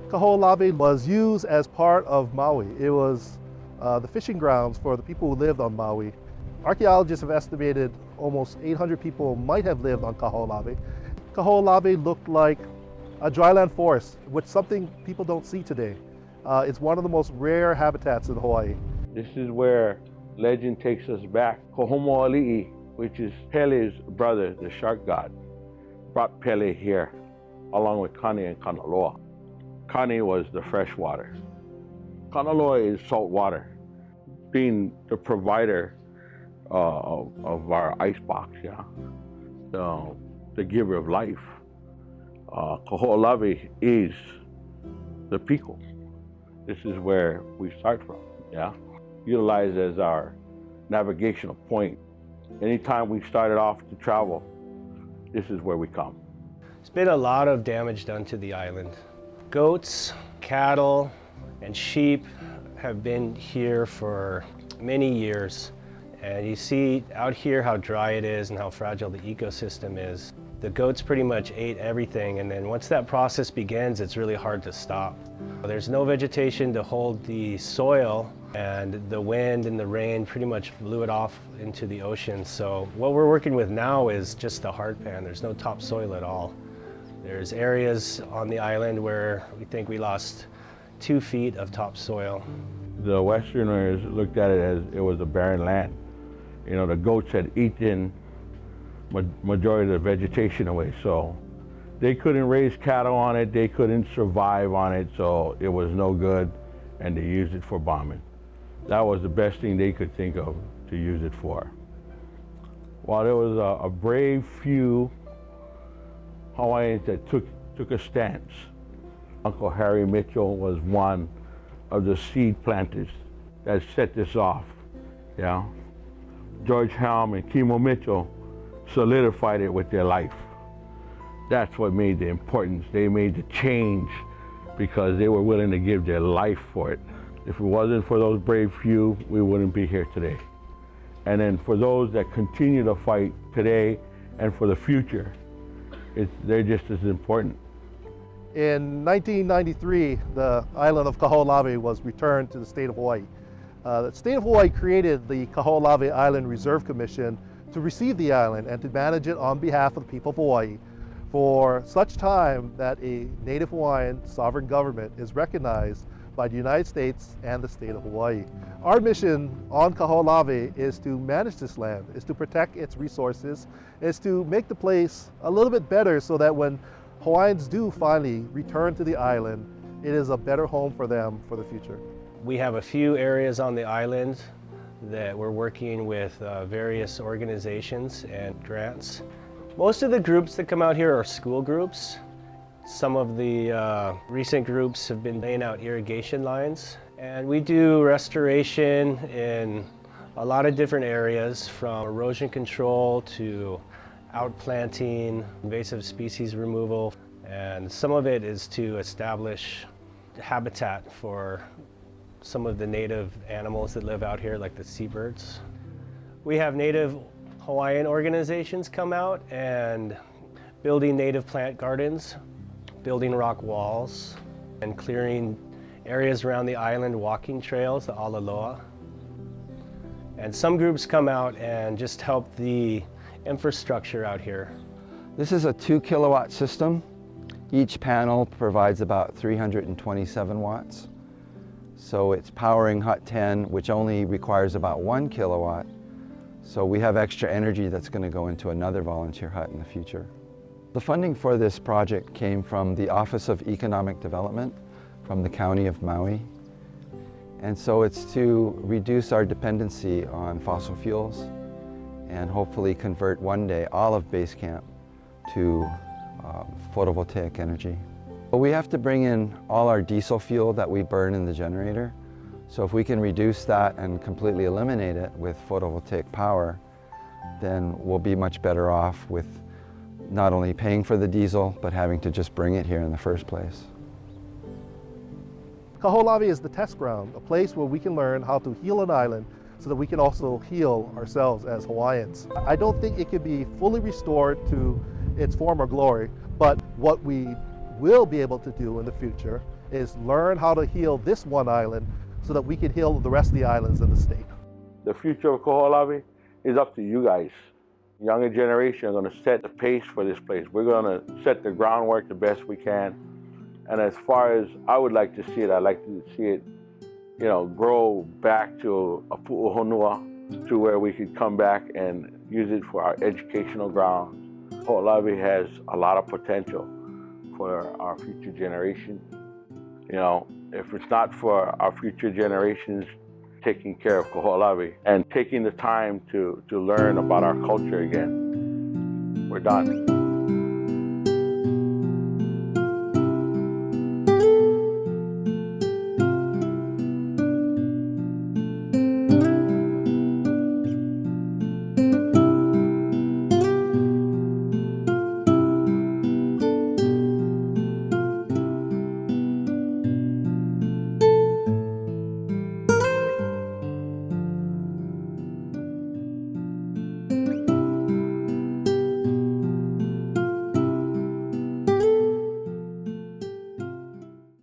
Kaho'olawe was used as part of Maui. It was the fishing grounds for the people who lived on Maui. Archaeologists have estimated almost 800 people might have lived on Kaho'olawe. Kaho'olawe looked like a dryland forest, which something people don't see today. It's one of the most rare habitats in Hawaii. This is where legend takes us back. Koho'olawe, which is Pele's brother, the shark god, brought Pele here, along with Kane and Kanaloa. Kane was the fresh water. Kanaloa is salt water, being the provider of our icebox, yeah, the giver of life. Koho'olawe is the Piko. This is where we start from, yeah, utilized as our navigational point. Anytime we started off to travel, this is where we come. There's been a lot of damage done to the island. Goats, cattle, and sheep have been here for many years. And you see out here how dry it is and how fragile the ecosystem is. The goats pretty much ate everything, and then once that process begins, it's really hard to stop. There's no vegetation to hold the soil, and the wind and the rain pretty much blew it off into the ocean. So what we're working with now is just the hard pan. There's no topsoil at all. There's areas on the island where we think we lost 2 feet of topsoil. The Westerners looked at it as it was a barren land. You know, the goats had eaten majority of the vegetation away, so they couldn't raise cattle on it, they couldn't survive on it, so it was no good, and they used it for bombing. That was the best thing they could think of to use it for. While there was a brave few Hawaiians that took a stance. Uncle Harry Mitchell was one of the seed planters that set this off, yeah. George Helm and Kimo Mitchell solidified it with their life. That's what made the importance. They made the change because they were willing to give their life for it. If it wasn't for those brave few, we wouldn't be here today. And then for those that continue to fight today and for the future, they're just as important. In 1993, the island of Kaho'olawe was returned to the state of Hawaii. The state of Hawaii created the Kaho'olawe Island Reserve Commission to receive the island and to manage it on behalf of the people of Hawaii for such time that a Native Hawaiian sovereign government is recognized by the United States and the state of Hawaii. Our mission on Kaho'olawe is to manage this land, is to protect its resources, is to make the place a little bit better so that when Hawaiians do finally return to the island, it is a better home for them for the future. We have a few areas on the island that we're working with various organizations and grants. Most of the groups that come out here are school groups. Some of the recent groups have been laying out irrigation lines, and we do restoration in a lot of different areas, from erosion control to outplanting, invasive species removal, and some of it is to establish habitat for some of the native animals that live out here, like the seabirds. We have Native Hawaiian organizations come out and building native plant gardens, building rock walls, and clearing areas around the island, walking trails, the alaloa. And some groups come out and just help the infrastructure out here. This is a 2 kilowatt system. Each panel provides about 327 watts. So it's powering Hut 10, which only requires about 1 kilowatt. So we have extra energy that's going to go into another volunteer hut in the future. The funding for this project came from the Office of Economic Development from the County of Maui. And so it's to reduce our dependency on fossil fuels and hopefully convert one day all of base camp to photovoltaic energy. But we have to bring in all our diesel fuel that we burn in the generator. So if we can reduce that and completely eliminate it with photovoltaic power, then we'll be much better off with not only paying for the diesel, but having to just bring it here in the first place. Kaho'olawe is the test ground, a place where we can learn how to heal an island so that we can also heal ourselves as Hawaiians. I don't think it could be fully restored to its former glory, but what we will be able to do in the future is learn how to heal this one island so that we can heal the rest of the islands in the state. The future of Koho'olawe is up to you guys. Younger generation are going to set the pace for this place. We're going to set the groundwork the best we can. And as far as I would like to see it, I'd like to see it, grow back to a pu'u honua, to where we could come back and use it for our educational grounds. Koho'olawe has a lot of potential for our future generations. If it's not for our future generations taking care of Koho'olawe and taking the time to learn about our culture again, we're done.